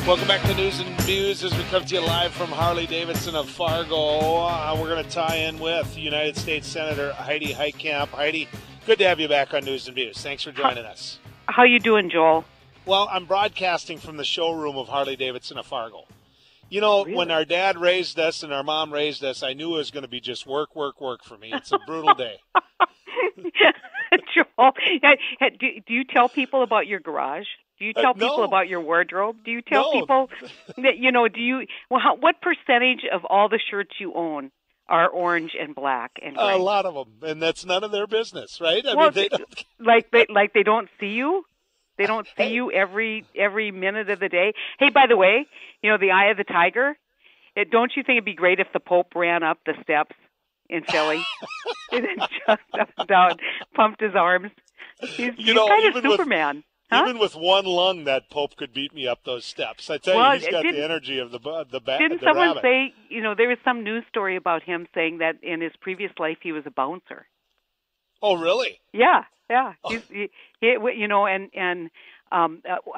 Welcome back to News and Views as we come to you live from Harley-Davidson of Fargo. We're going to tie in with United States Senator Heidi Heitkamp. Heidi, good to have you back on News and Views. Thanks for joining us. How you doing, Joel? Well, I'm broadcasting from the showroom of Harley-Davidson of Fargo. You know, Really? When our dad raised us and our mom raised us, I knew it was going to be just work, work, work for me. It's a brutal day. Joel, do you tell people about your garage? Do you tell people No. about your wardrobe? Do you tell No. people that, what percentage of all the shirts you own are orange and black and gray? A lot of them, and that's none of their business, right? I Well, mean, they don't... like they don't see you? They don't see you every minute of the day? Hey, by the way, the eye of the tiger, don't you think it'd be great if the Pope ran up the steps in Philly and then jumped up and down, pumped his arms? He's kind of Superman. Huh? Even with one lung, that Pope could beat me up those steps. I tell you, he's got the energy of the Didn't someone say, there was some news story about him saying that in his previous life he was a bouncer? Oh, really? Yeah. He's, I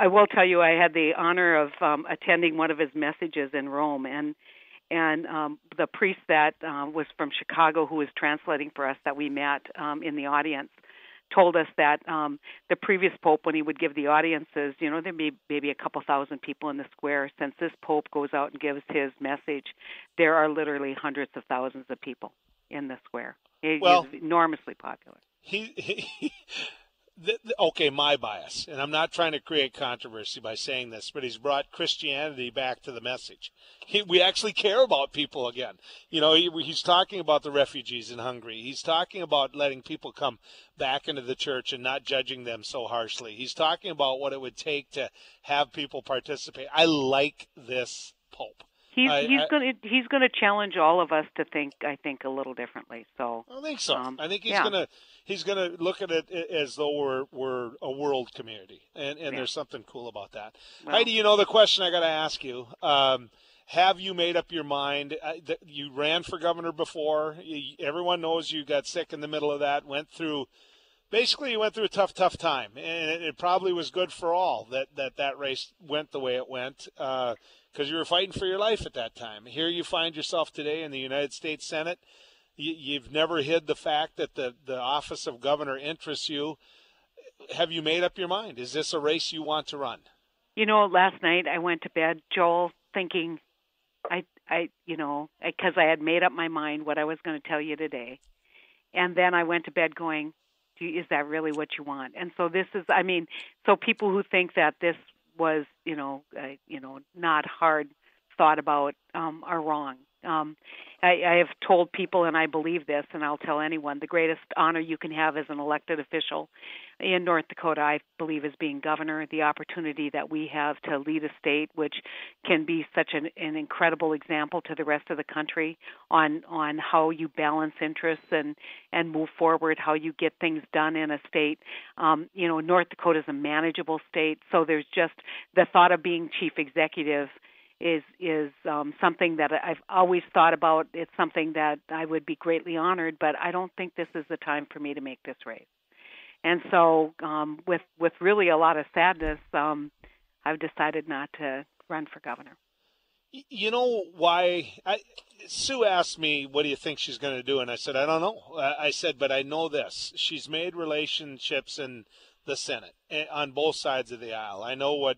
will tell you, I had the honor of attending one of his messages in Rome, and the priest that was from Chicago who was translating for us that we met in the audience told us that the previous pope, when he would give the audiences, there'd be maybe a couple thousand people in the square. Since this pope goes out and gives his message, there are literally hundreds of thousands of people in the square. He's enormously popular. Okay, my bias, and I'm not trying to create controversy by saying this, but he's brought Christianity back to the message. We actually care about people again. He's talking about the refugees in Hungary. He's talking about letting people come back into the church and not judging them so harshly. He's talking about what it would take to have people participate. I like this Pope. He's going to challenge all of us to think, I think, a little differently. So I think so. I think he's going to look at it as though we're a world community, and there's something cool about that. Well, Heidi, the question I got to ask you: have you made up your mind? You ran for governor before. Everyone knows you got sick in the middle of that. Basically, you went through a tough time, and it probably was good for all that race went the way it went. Because you were fighting for your life at that time. Here you find yourself today in the United States Senate. You've never hid the fact that the office of governor interests you. Have you made up your mind? Is this a race you want to run? Last night I went to bed, Joel, thinking, because I had made up my mind what I was going to tell you today. And then I went to bed going, is that really what you want? And so this is, so people who think that this was, not hard thought about, are wrong. I have told people, and I believe this, and I'll tell anyone, the greatest honor you can have as an elected official in North Dakota, I believe, is being governor. The opportunity that we have to lead a state which can be such an incredible example to the rest of the country on how you balance interests and move forward, how you get things done in a state. North Dakota is a manageable state, so there's just the thought of being chief executive is something that I've always thought about. It's something that I would be greatly honored, but I don't think this is the time for me to make this race. And so with really a lot of sadness, I've decided not to run for governor. You know why? Sue asked me, what do you think she's going to do? And I said, I don't know. I said, but I know this. She's made relationships in the Senate on both sides of the aisle. I know what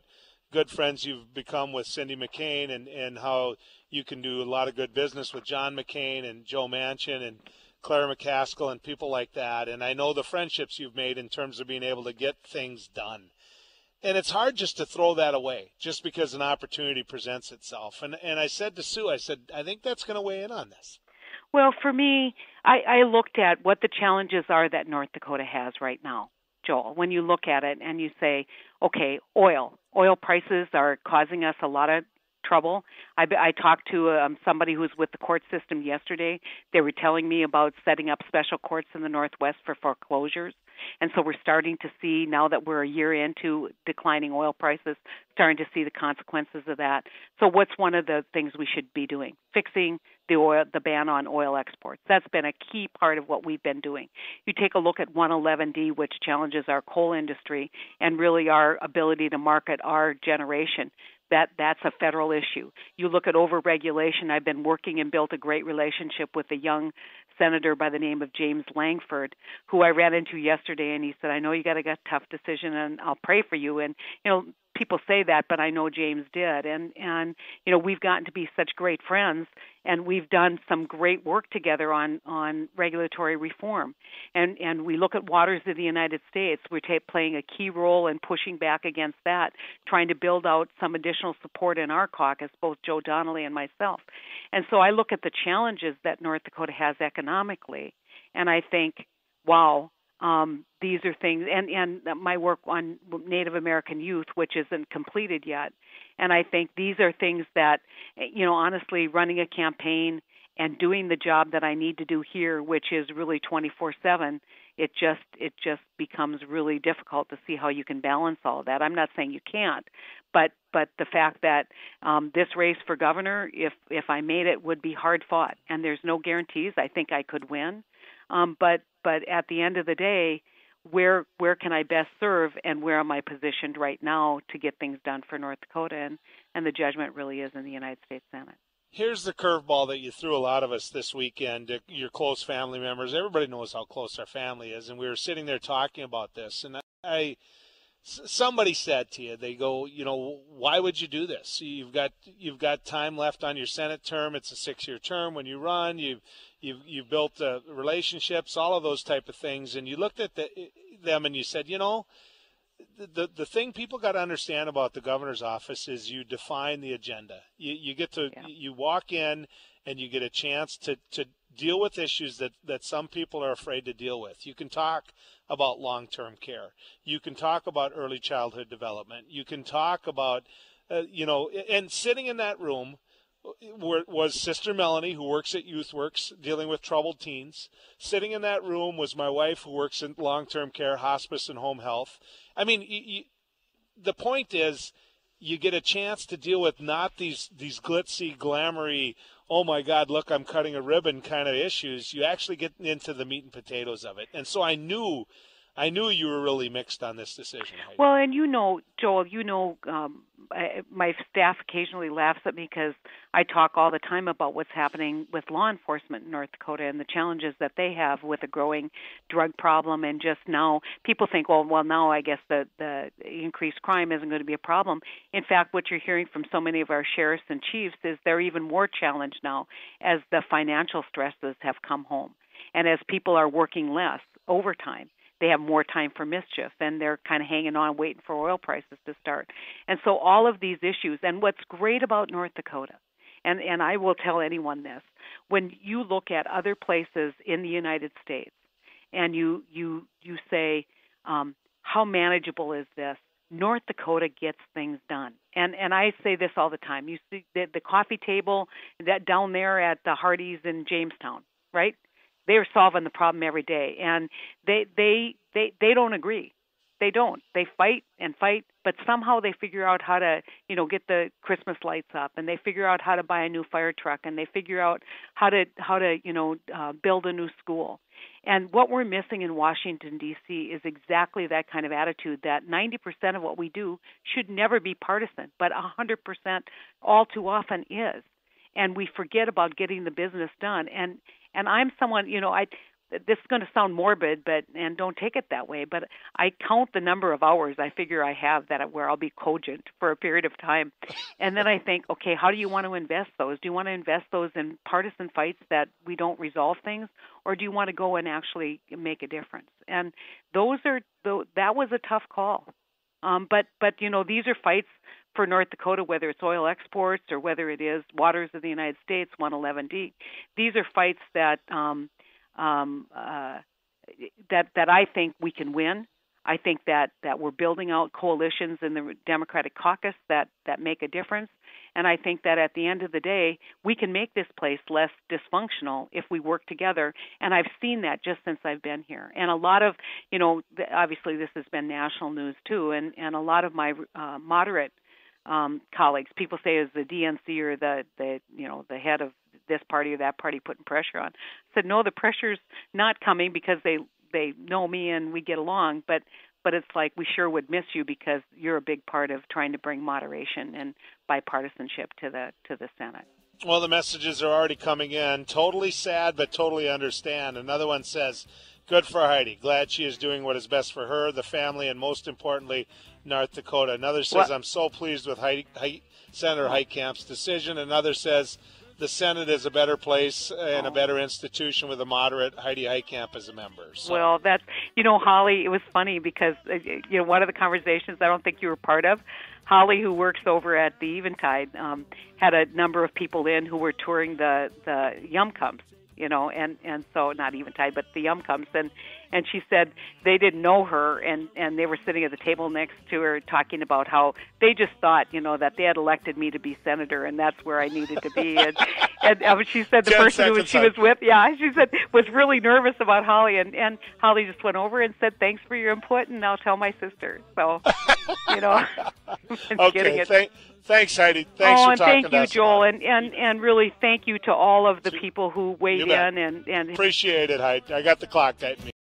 good friends you've become with Cindy McCain and how you can do a lot of good business with John McCain and Joe Manchin and Claire McCaskill and people like that. And I know the friendships you've made in terms of being able to get things done. And it's hard just to throw that away just because an opportunity presents itself. And I said to Sue, I think that's going to weigh in on this. Well, for me, I looked at what the challenges are that North Dakota has right now, Joel. When you look at it and you say, okay, oil prices are causing us a lot of trouble. I talked to somebody who's with the court system yesterday. They were telling me about setting up special courts in the Northwest for foreclosures. And so we're starting to see, now that we're a year into declining oil prices, starting to see the consequences of that. So what's one of the things we should be doing? Fixing the ban on oil exports. That's been a key part of what we've been doing. You take a look at 111D, which challenges our coal industry and really our ability to market our generation. That's a federal issue. You look at overregulation. I've been working and built a great relationship with a young senator by the name of James Langford, who I ran into yesterday, and he said, I know you got to get a tough decision, and I'll pray for you. And, people say that, but I know James did. And we've gotten to be such great friends, and we've done some great work together on regulatory reform. And we look at waters of the United States. We're playing a key role in pushing back against that, trying to build out some additional support in our caucus, both Joe Donnelly and myself. And so I look at the challenges that North Dakota has economically, and I think, wow, these are things, and my work on Native American youth, which isn't completed yet. And I think these are things that, honestly, running a campaign and doing the job that I need to do here, which is really 24/7, it just becomes really difficult to see how you can balance all of that. I'm not saying you can't, but the fact that this race for governor, if I made it, would be hard fought, and there's no guarantees. I think I could win, but at the end of the day, where can I best serve, and where am I positioned right now to get things done for North Dakota? And the judgment really is in the United States Senate. Here's the curveball that you threw a lot of us this weekend, your close family members. Everybody knows how close our family is, and we were sitting there talking about this, and somebody said to you, they go, why would you do this? You've got time left on your Senate term. It's a 6-year term. When you run, you've built relationships, all of those type of things, and you looked at them and you said, the thing people got to understand about the governor's office is you define the agenda. You get to you walk in and you get a chance to deal with issues that some people are afraid to deal with. You can talk about long-term care. You can talk about early childhood development. You can talk about, and sitting in that room was Sister Melanie, who works at YouthWorks, dealing with troubled teens. Sitting in that room was my wife, who works in long-term care, hospice, and home health. I mean, the point is, you get a chance to deal with not these glitzy, glamoury, oh my God, look, I'm cutting a ribbon kind of issues. You actually get into the meat and potatoes of it. And so I knew you were really mixed on this decision, Heidi. Well, and Joel, my staff occasionally laughs at me because I talk all the time about what's happening with law enforcement in North Dakota and the challenges that they have with a growing drug problem. And just now, people think, well, now I guess the increased crime isn't going to be a problem. In fact, what you're hearing from so many of our sheriffs and chiefs is they're even more challenged now as the financial stresses have come home. And as people are working less overtime, they have more time for mischief, and they're kind of hanging on, waiting for oil prices to start. And so all of these issues, and what's great about North Dakota, and I will tell anyone this, when you look at other places in the United States and you say, how manageable is this? North Dakota gets things done. And I say this all the time. You see the coffee table that down there at the Hardee's in Jamestown, right? They're solving the problem every day, and they don't agree. They don't. They fight and fight, but somehow they figure out how to, get the Christmas lights up, and they figure out how to buy a new fire truck, and they figure out how to build a new school. And what we're missing in Washington, D.C. is exactly that kind of attitude, that 90% of what we do should never be partisan, but 100% all too often is. And we forget about getting the business done. And I'm someone, this is going to sound morbid, and don't take it that way, but I count the number of hours I figure I have where I'll be cogent for a period of time. And then I think, okay, how do you want to invest those? Do you want to invest those in partisan fights that we don't resolve things, or do you want to go and actually make a difference? And that was a tough call. But these are fights for North Dakota, whether it's oil exports or whether it is waters of the United States, 111D. These are fights that I think we can win. I think that we're building out coalitions in the Democratic caucus that make a difference. And I think that at the end of the day, we can make this place less dysfunctional if we work together. And I've seen that just since I've been here. And a lot of, obviously this has been national news too, and a lot of my moderate colleagues, people say is the DNC or the head of this party or that party putting pressure on. I said, no, the pressure's not coming because they know me and we get along, but it's like we sure would miss you because you're a big part of trying to bring moderation and bipartisanship to the Senate. Well, the messages are already coming in. Totally sad, but totally understand. Another one says, good for Heidi. Glad she is doing what is best for her, the family, and most importantly, North Dakota. Another says, I'm so pleased with Senator Heitkamp's decision. Another says, the Senate is a better place and a better institution with a moderate Heidi Heitkamp as a member. So. Well, that's, Holly, it was funny because, one of the conversations I don't think you were part of, Holly, who works over at the Eventide, had a number of people in who were touring the Yumcumps, and so not Eventide, but the Yumcumps, and she said they didn't know her, and they were sitting at the table next to her talking about how they just thought, that they had elected me to be senator, and that's where I needed to be, and she said the person who she was with, she said was really nervous about Holly, and Holly just went over and said, thanks for your input, and I'll tell my sister. So, Okay, thanks, Heidi. Thanks for talking to us. Thank you, Joel, and really thank you to all of the people who weighed in and appreciate it, Heidi. I got the clock at me.